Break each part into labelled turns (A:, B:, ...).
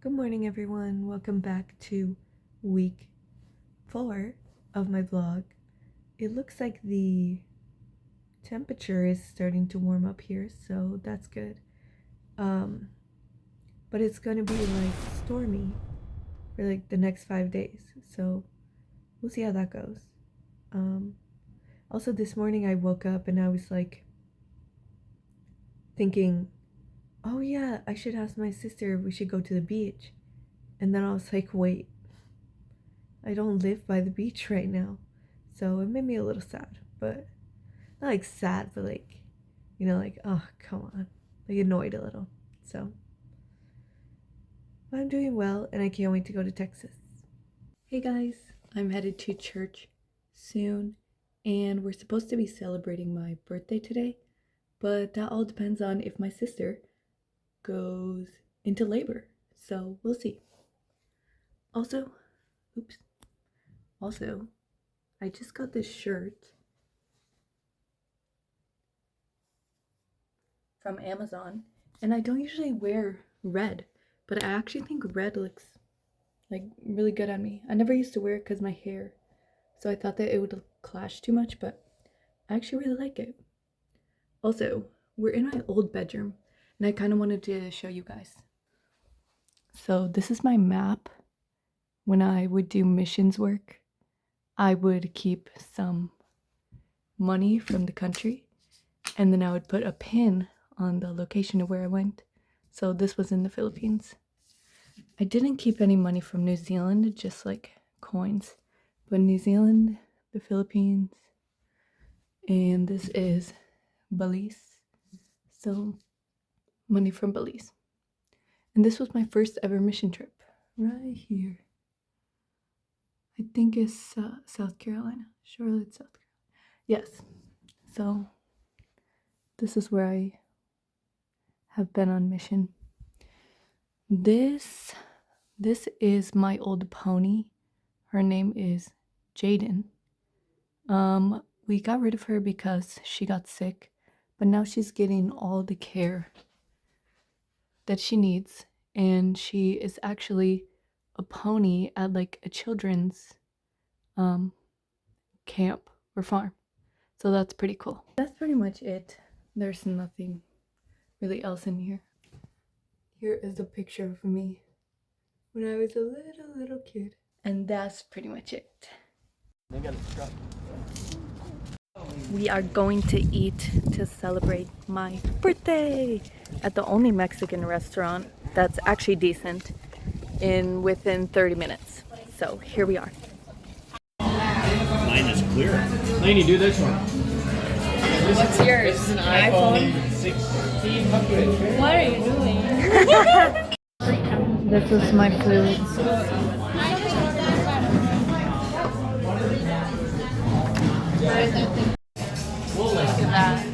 A: Good morning, everyone. Welcome back to week 4 of my vlog. It looks like the temperature is starting to warm up here, so that's good. But it's gonna be like stormy for like the next 5 days, so we'll see how that goes. Also, this morning I woke up and I was like thinking, oh yeah, I should ask my sister if we should go to the beach. And then I was like, wait, I don't live by the beach right now. So it made me a little sad, but not like sad, but like, like, oh, come on. Like annoyed a little. So, but I'm doing well and I can't wait to go to Texas. Hey guys, I'm headed to church soon and we're supposed to be celebrating my birthday today, but that all depends on if my sister goes into labor. So we'll see. Also, I just got this shirt from Amazon, and I don't usually wear red, but I actually think red looks like really good on me. I never used to wear it because my hair, so I thought that it would clash too much, but I actually really like it. Also, we're in my old bedroom, and I kind of wanted to show you guys. So this is my map. When I would do missions work, I would keep some money from the country, and then I would put a pin on the location of where I went. So this was in the Philippines. I didn't keep any money from New Zealand, just like coins. But New Zealand, the Philippines, and this is Belize. So money from Belize. And this was my first ever mission trip. Right here. I think it's South Carolina. Charlotte, South Carolina. Yes. So this is where I have been on mission. This is my old pony. Her name is Jaden. We got rid of her because she got sick, but now she's getting all the care that she needs, and she is actually a pony at like a children's camp or farm. So that's pretty cool. That's pretty much it. There's nothing really else in here. Here is a picture of me when I was a little kid. And that's pretty much it. We are going to eat to celebrate my birthday at the only Mexican restaurant that's actually decent within 30 minutes. So here we are.
B: Mine is clear. Lainey, do this one.
C: What's yours?
B: This is an iPhone 16.
C: What are you doing?
A: This is my food.
C: Look at that.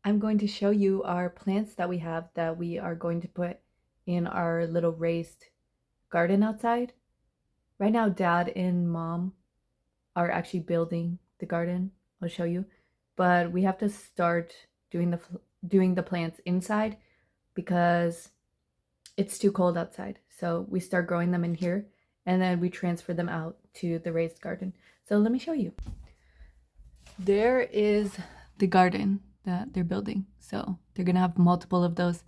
A: I'm going to show you our plants that we have that we are going to put in our little raised garden outside. Right now, Dad and Mom are actually building the garden. I'll show you. But we have to start doing the plants inside because it's too cold outside. So we start growing them in here and then we transfer them out to the raised garden. So let me show you. There is the garden that they're building. So they're gonna have multiple of those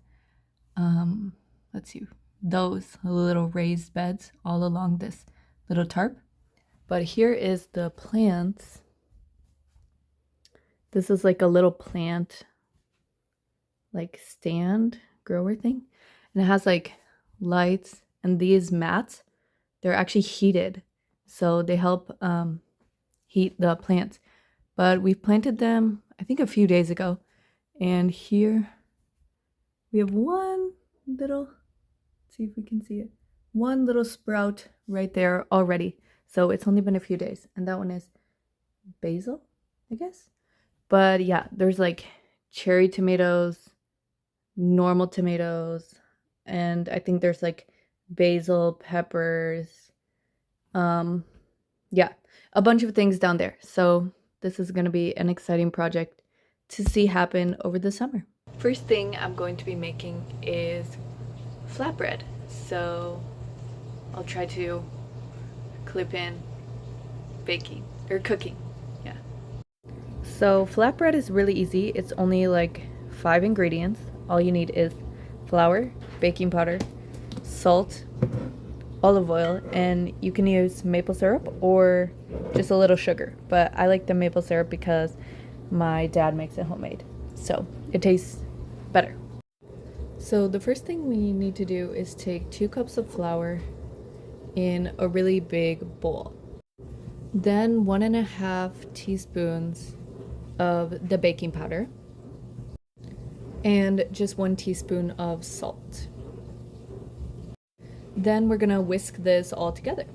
A: let's see, those little raised beds all along this little tarp. But here is the plants. This is like a little plant like stand grower thing, and it has like lights, and these mats, they're actually heated, so they help heat the plants. but we've planted them, I think, a few days ago. And here we have one little, let's see if we can see it, one little sprout right there already. So it's only been a few days. And that one is basil, I guess. But yeah, there's like cherry tomatoes, normal tomatoes, and I think there's like basil, peppers, yeah, a bunch of things down there. So this is going to be an exciting project to see happen over the summer. First thing I'm going to be making is flatbread. So I'll try to clip in baking or cooking. Yeah. So flatbread is really easy. It's only like 5 ingredients. All you need is flour, baking powder, salt, olive oil, and you can use maple syrup or just a little sugar. But I like the maple syrup because my dad makes it homemade, so it tastes better. So the first thing we need to do is take 2 cups of flour in a really big bowl. Then 1.5 teaspoons of the baking powder and just 1 teaspoon of salt. Then we're gonna whisk this all together.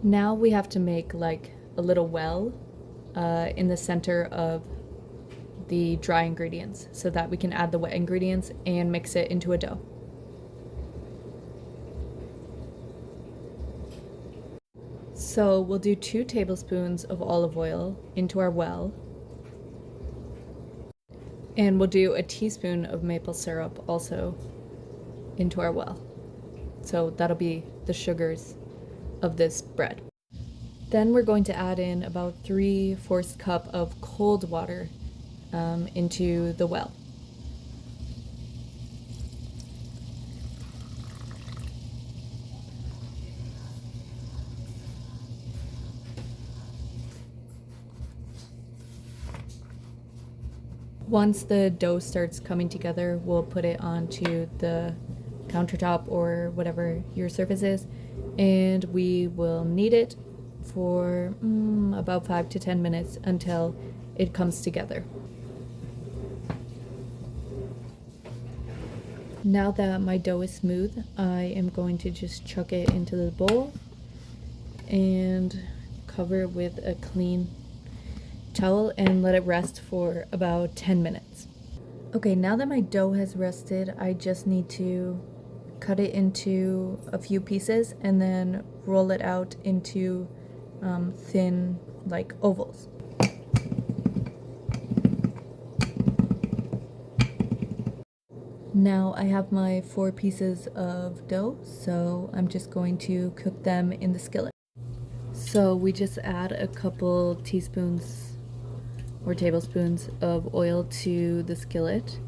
A: Now we have to make like a little well in the center of the dry ingredients so that we can add the wet ingredients and mix it into a dough. So we'll do 2 tablespoons of olive oil into our well. And we'll do a teaspoon of maple syrup also into our well. So that'll be the sugars of this bread. Then we're going to add in about 3/4 cup of cold water into the well. Once the dough starts coming together, we'll put it onto the countertop or whatever your surface is, and we will knead it for about 5 to 10 minutes until it comes together. Now that my dough is smooth, I am going to just chuck it into the bowl and cover it with a clean towel and let it rest for about 10 minutes. Okay, now that my dough has rested, I just need to cut it into a few pieces and then roll it out into thin like ovals. Now I have my 4 pieces of dough, so I'm just going to cook them in the skillet. So we just add a couple teaspoons or tablespoons of oil to the skillet,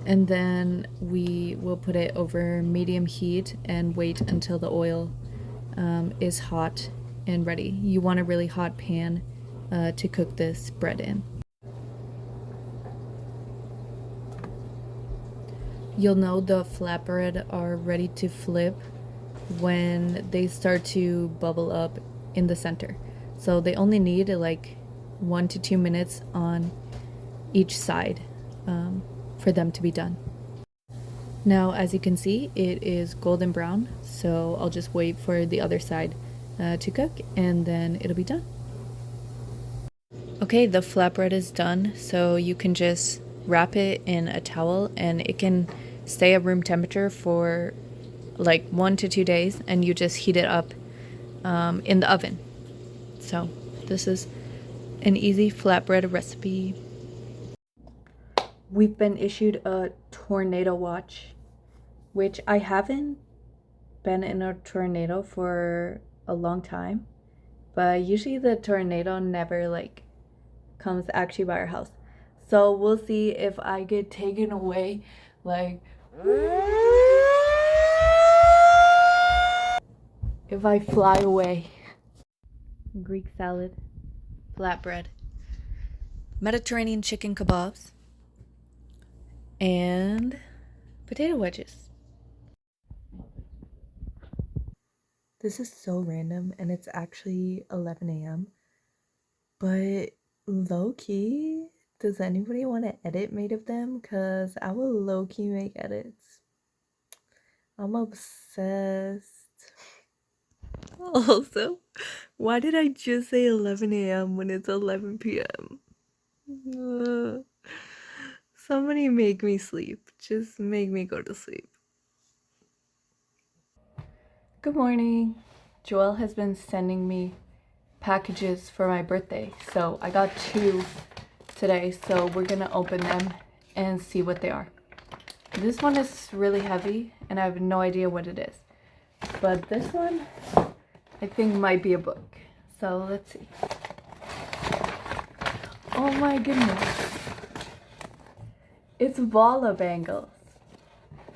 A: and then we will put it over medium heat and wait until the oil is hot and ready. You want a really hot pan to cook this bread in. You'll know the flatbread are ready to flip when they start to bubble up in the center. So they only need like 1 to 2 minutes on each side for them to be done. Now, as you can see, it is golden brown, so I'll just wait for the other side to cook and then it'll be done. Okay, the flatbread is done, so you can just wrap it in a towel and it can stay at room temperature for like 1 to 2 days, and you just heat it up in the oven. So this is an easy flatbread recipe. We've been issued a tornado watch, which I haven't been in a tornado for a long time, but usually the tornado never like comes actually by our house. So we'll see if I get taken away, like if I fly away. Greek salad, flatbread, Mediterranean chicken kebabs, and potato wedges. This is so random and it's actually 11 a.m. But low key, does anybody want an edit made of them? Because I will low key make edits. I'm obsessed. Also, why did I just say 11 a.m. when it's 11 p.m.? Somebody make me sleep. Just make me go to sleep. Good morning. Joelle has been sending me packages for my birthday. So I got 2 today. So we're gonna open them and see what they are. This one is really heavy and I have no idea what it is. But this one, I think might be a book. So let's see. Oh my goodness. It's Vala bangles.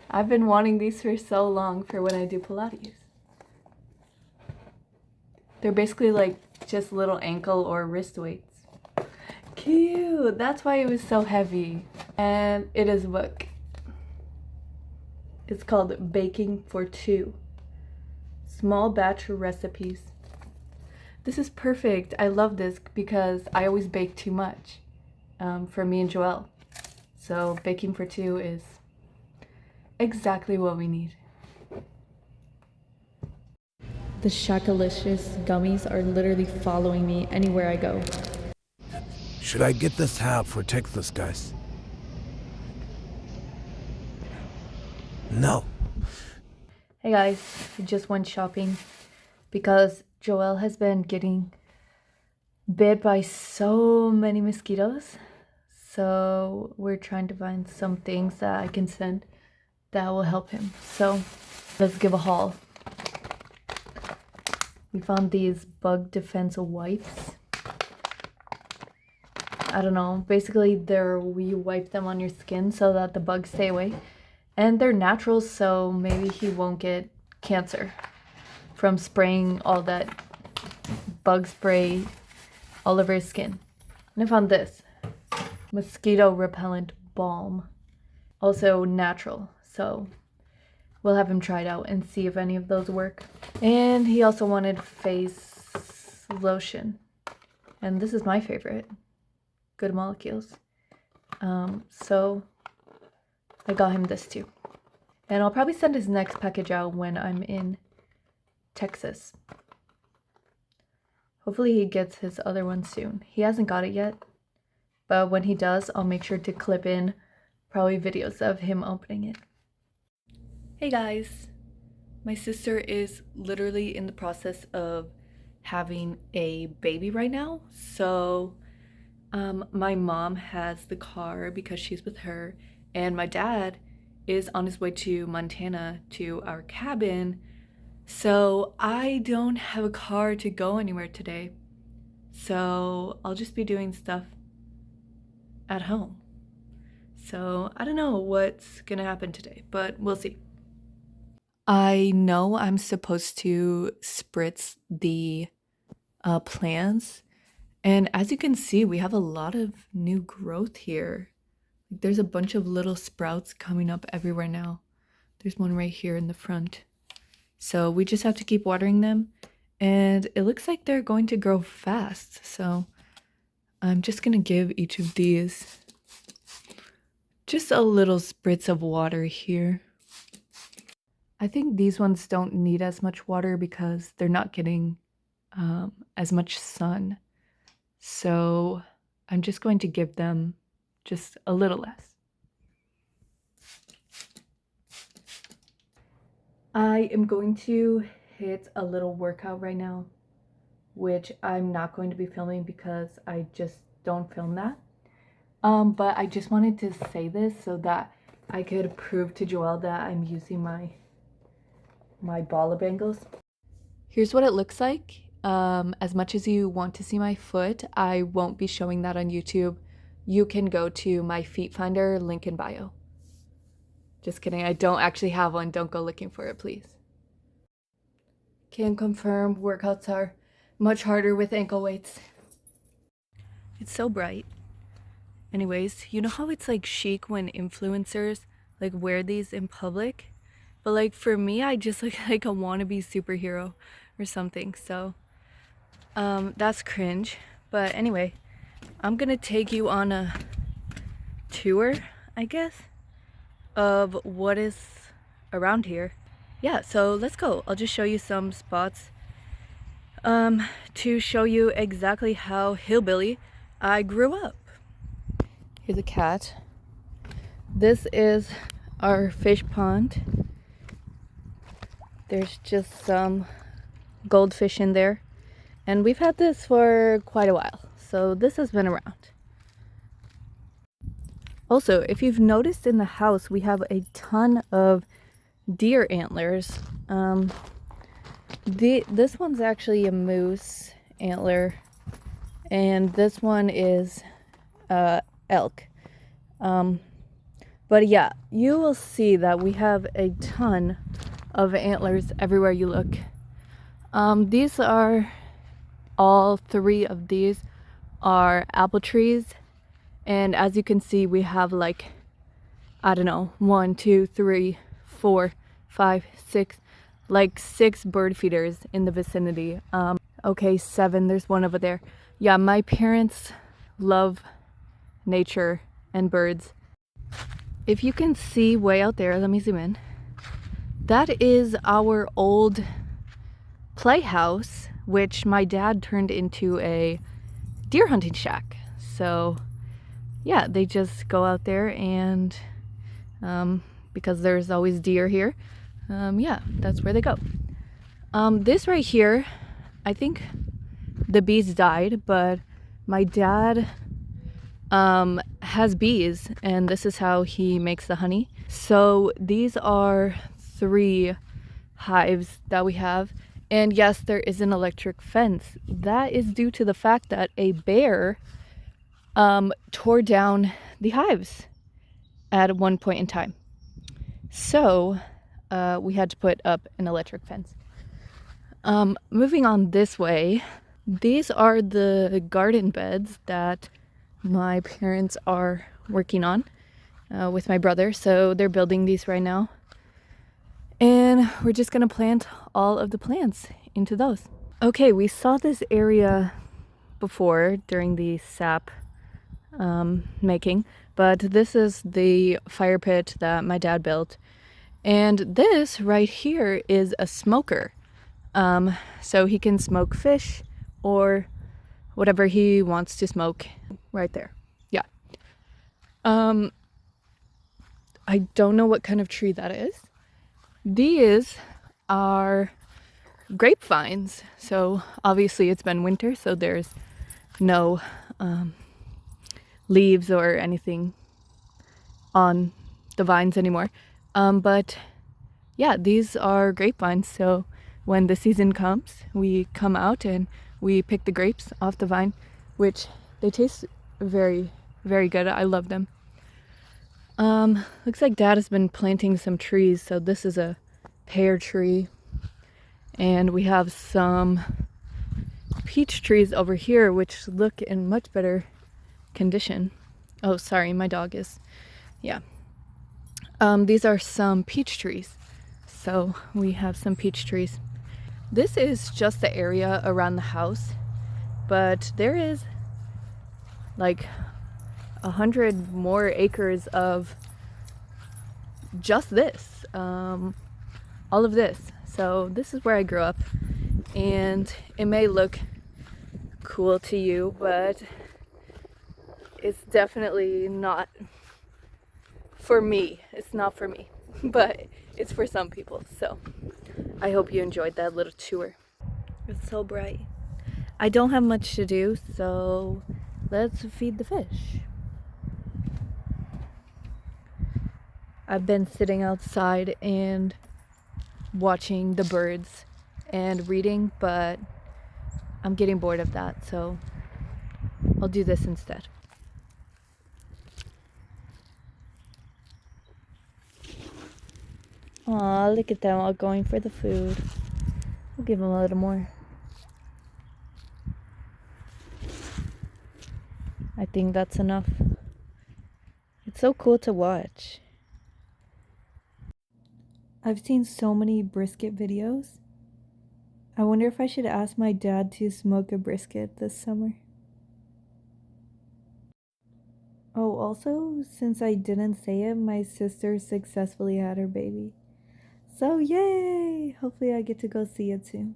A: I've been wanting these for so long for when I do Pilates. They're basically like just little ankle or wrist weights. Cute! That's why it was so heavy. And it is a book. It's called Baking for Two. Small batch recipes. This is perfect. I love this because I always bake too much for me and Joelle. So baking for 2 is exactly what we need. The Shakalicious gummies are literally following me anywhere I go.
D: Should I get this hat for Texas, guys? No.
A: Hey guys, I just went shopping because Joelle has been getting bit by so many mosquitoes. So we're trying to find some things that I can send that will help him. So let's give a haul. We found these bug defense wipes. I don't know, basically you wipe them on your skin so that the bugs stay away. And they're natural, so maybe he won't get cancer from spraying all that bug spray all over his skin. And I found this mosquito repellent balm, also natural, so we'll have him try it out and see if any of those work. And he also wanted face lotion, and this is my favorite, Good Molecules. So I got him this too, and I'll probably send his next package out when I'm in Texas. Hopefully he gets his other one soon. He hasn't got it yet, but when he does, I'll make sure to clip in probably videos of him opening it. Hey guys, my sister is literally in the process of having a baby right now. So my mom has the car because she's with her, and my dad is on his way to Montana to our cabin. So I don't have a car to go anywhere today. So I'll just be doing stuff at home. So I don't know what's gonna happen today, but we'll see. I know I'm supposed to spritz the plants, and as you can see, we have a lot of new growth here. There's a bunch of little sprouts coming up everywhere now. There's one right here in the front. So we just have to keep watering them, and it looks like they're going to grow fast. So I'm just gonna give each of these just a little spritz of water here. I think these ones don't need as much water because they're not getting as much sun. So I'm just going to give them just a little less. I am going to hit a little workout right now, which I'm not going to be filming because I just don't film that. But I just wanted to say this so that I could prove to Joelle that I'm using my Vala bangles. Here's what it looks like. As much as you want to see my foot, I won't be showing that on YouTube. You can go to my feet finder, link in bio. Just kidding, I don't actually have one. Don't go looking for it, please. Can confirm workouts are much harder with ankle weights. It's so bright. Anyways, you know how it's like chic when influencers like wear these in public? but like for me, I just look like a wannabe superhero or something. So that's cringe. But anyway, I'm gonna take you on a tour, I guess, of what is around here. Yeah, so let's go. I'll just show you some spots to show you exactly how hillbilly I grew up. Here's a cat. This is our fish pond. There's just some goldfish in there. And we've had this for quite a while, so this has been around. Also, if you've noticed in the house, we have a ton of deer antlers. This one's actually a moose antler, and this one is elk. But yeah, you will see that we have a ton of antlers everywhere you look. These are all 3 of these are apple trees, and as you can see, we have like, I don't know, 1, 2, 3, 4, 5, 6, like 6 bird feeders in the vicinity. Okay, 7, there's one over there. Yeah, my parents love nature and birds. If you can see way out there, let me zoom in. That is our old playhouse, which my dad turned into a deer hunting shack. So yeah, they just go out there and because there's always deer here, yeah, that's where they go. This right here, I think the bees died, but my dad has bees, and this is how he makes the honey. So these are 3 hives that we have. And yes, there is an electric fence. That is due to the fact that a bear tore down the hives at one point in time. So we had to put up an electric fence. Moving on this way, these are the garden beds that my parents are working on with my brother. So they're building these right now. And we're just gonna plant all of the plants into those. Okay, we saw this area before during the sap making, but this is the fire pit that my dad built. And this right here is a smoker. So he can smoke fish or whatever he wants to smoke right there. Yeah. I don't know what kind of tree that is. These are grapevines. So obviously it's been winter, so there's no leaves or anything on the vines anymore. But yeah, these are grapevines. So when the season comes, we come out and we pick the grapes off the vine, which they taste very, very good. I love them. Looks like Dad has been planting some trees. So this is a pear tree, and we have some peach trees over here, which look in much better condition. Oh, sorry, my dog is, yeah. These are some peach trees. So we have some peach trees. This is just the area around the house, but there is like 100 more acres of just this, all of this. So this is where I grew up, and it may look cool to you, but it's definitely not for me. It's not for me, but it's for some people. So I hope you enjoyed that little tour. It's so bright. I don't have much to do, so let's feed the fish. I've been sitting outside and watching the birds and reading, but I'm getting bored of that, so I'll do this instead. Aw, look at them all going for the food. We'll give them a little more. I think that's enough. It's so cool to watch. I've seen so many brisket videos. I wonder if I should ask my dad to smoke a brisket this summer. Oh, also, since I didn't say it, my sister successfully had her baby. So, yay! Hopefully, I get to go see it soon.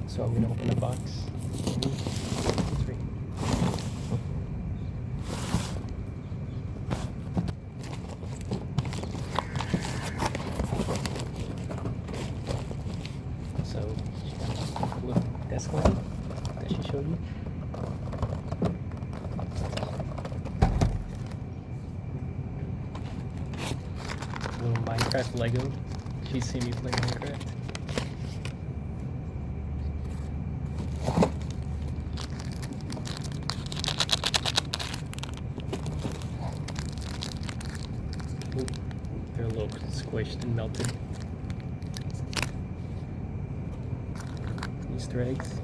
B: So I'm gonna open the box. Three. So she got a little desk lamp that she showed you. Little Minecraft Lego. She's seen me play Minecraft. Ooh, they're a little squished and melted. Easter eggs.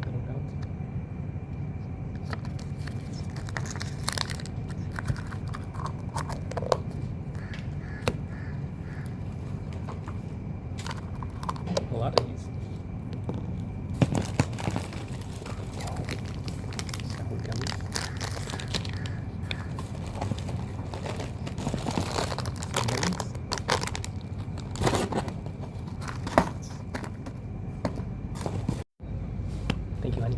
B: Little belt. A lot of these. Sour gummies. Lemons. Thank you, honey.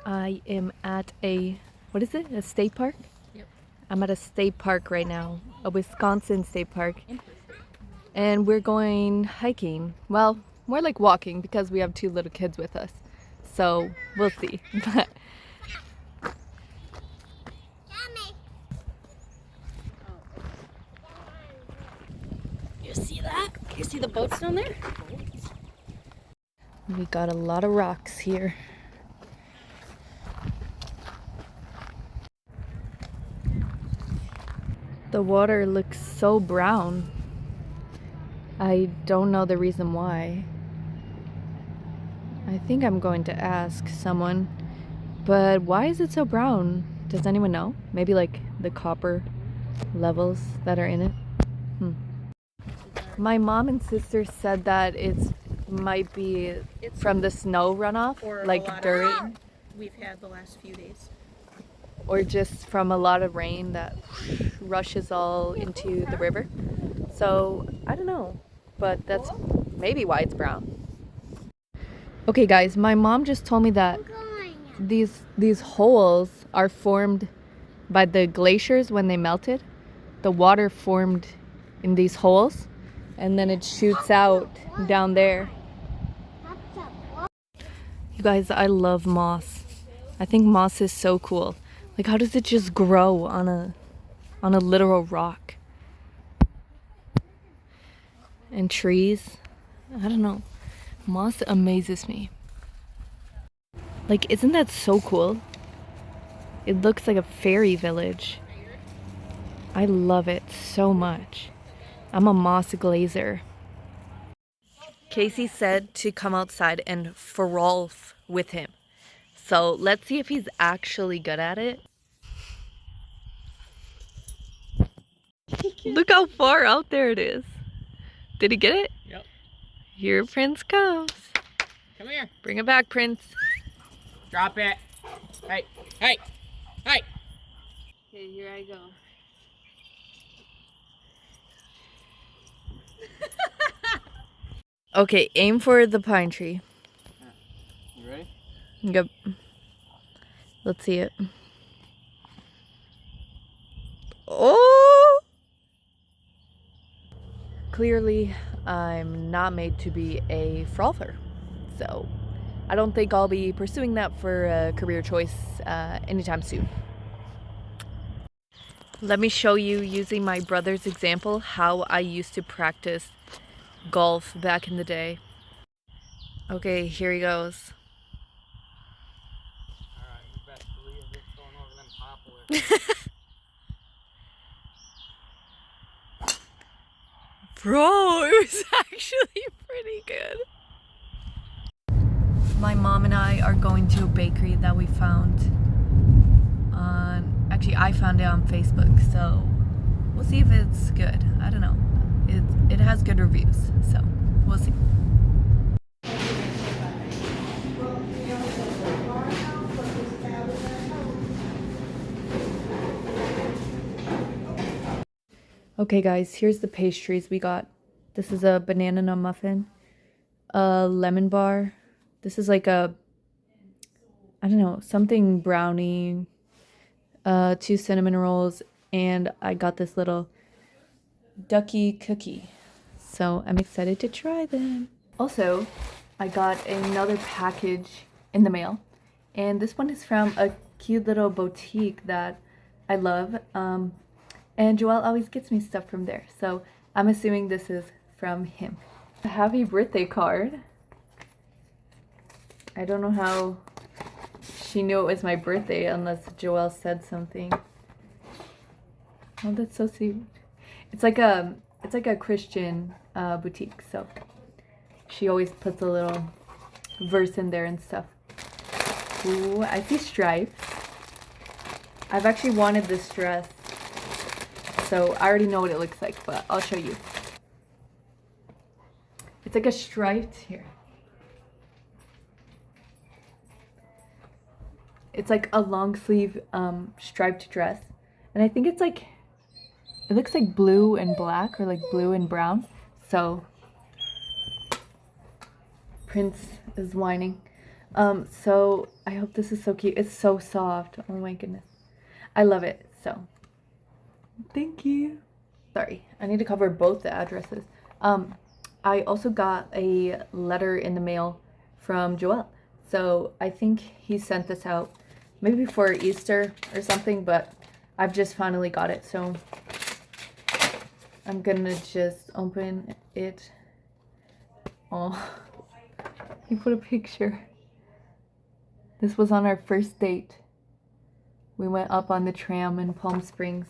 A: I am at a, what is it? A state park?
C: Yep.
A: I'm at a state park right now, a Wisconsin state park. And we're going hiking. Well, more like walking because we have 2 little kids with us. So we'll see. But
C: You see that? You see the boats down there?
A: we got a lot of rocks here. The water looks so brown. I don't know the reason why. I think I'm going to ask someone. But why is it so brown? Does anyone know? Maybe like the copper levels that are in it? My mom and sister said that it might be from the snow runoff,
E: Or a
A: like
E: lot of
A: during,
E: rain we've had the last few days.
A: or just from a lot of rain that rushes all into the river. So I don't know, but that's maybe why it's brown. Okay guys, my mom just told me that these holes are formed by the glaciers when they melted. The water formed in these holes and then it shoots out down there. You guys, I love moss. I think moss is so cool. Like, how does it just grow on a literal rock? And trees, I don't know. Moss amazes me. Like, isn't that so cool? It looks like a fairy village. I love it so much. I'm a moss glazer. Casey said to come outside and frolf with him. So let's see if he's actually good at it. Look how far out there it is. Did he get it?
B: Yep.
A: Here Prince comes.
B: Come here.
A: Bring it back, Prince.
B: Drop it. Hey. Hey. Hey.
C: Okay, here I go.
A: Okay, aim for the pine tree.
B: You ready?
A: Yep. Let's see it. Oh! Clearly, I'm not made to be a frolfer. So, I don't think I'll be pursuing that for a career choice anytime soon. Let me show you, using my brother's example, how I used to practice golf back in the day. Okay, here he goes.
B: Alright, you best believe it's going over them poplars.
A: Bro, it was actually pretty good. My mom and I are going to a bakery that we found on, actually I found it on Facebook, so we'll see if it's good. I don't know. It has good reviews, so we'll see. Okay guys, here's the pastries we got. This is a banana nut muffin, a lemon bar. This is like a, I don't know, something brownie, 2 cinnamon rolls, and I got this little ducky cookie. So I'm excited to try them. Also, I got another package in the mail, and this one is from a cute little boutique that I love. And Joel always gets me stuff from there, so I'm assuming this is from him. A happy birthday card. I don't know how she knew it was my birthday unless Joel said something. Oh, that's so sweet. It's like a Christian boutique, so she always puts a little verse in there and stuff. Ooh, I see stripes. I've actually wanted this dress, so I already know what it looks like, but I'll show you. It's like a striped here. It's like a long sleeve striped dress, and I think it's like, it looks like blue and black or like blue and brown. So Prince is whining. So I hope this is so cute. It's so soft. Oh my goodness, I love it. So thank you. Sorry, I need to cover both the addresses. I also got a letter in the mail from Joel. So I think he sent this out maybe for Easter or something, but I've just finally got it. So I'm gonna just open it. Oh, he put a picture. This was on our first date. We went up on the tram in Palm Springs,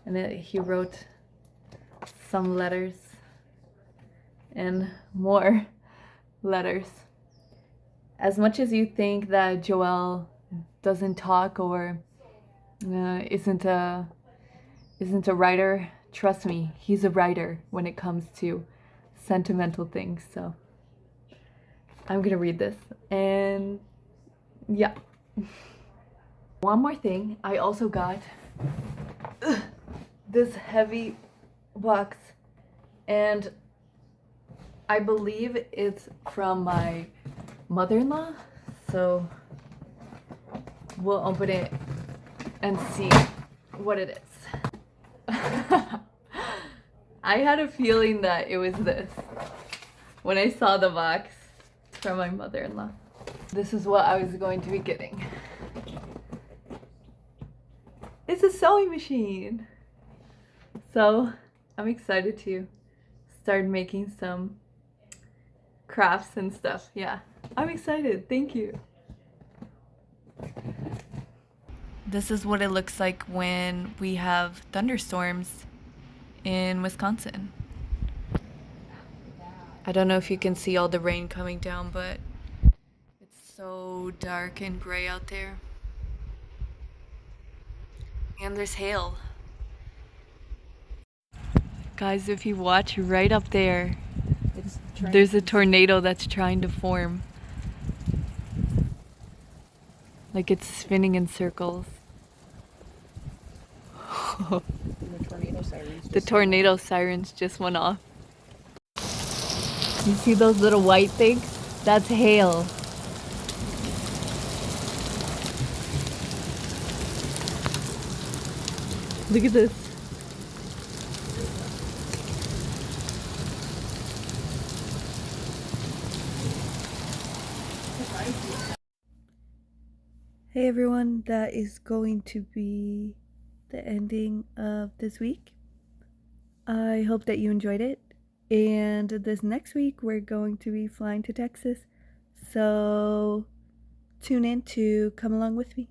A: and he wrote some letters and more letters. As much as you think that Joel doesn't talk or isn't a writer, trust me, he's a writer when it comes to sentimental things. So I'm gonna read this, and yeah. One more thing, I also got this heavy box, and I believe it's from my mother-in-law, so we'll open it and see what it is. I had a feeling that it was this when I saw the box from my mother-in-law. This is what I was going to be getting. It's a sewing machine. So I'm excited to start making some crafts and stuff. Yeah, I'm excited. Thank you. This is what it looks like when we have thunderstorms in Wisconsin. I don't know if you can see all the rain coming down, but it's so dark and gray out there. And there's hail. Guys, if you watch right up there, there's a tornado that's trying to form. Like it's spinning in circles. The tornado sirens just went off. You see those little white things? That's hail. Look at this. Hey everyone, that is going to be the ending of this week. I hope that you enjoyed it. And this next week, we're going to be flying to Texas. So tune in to come along with me.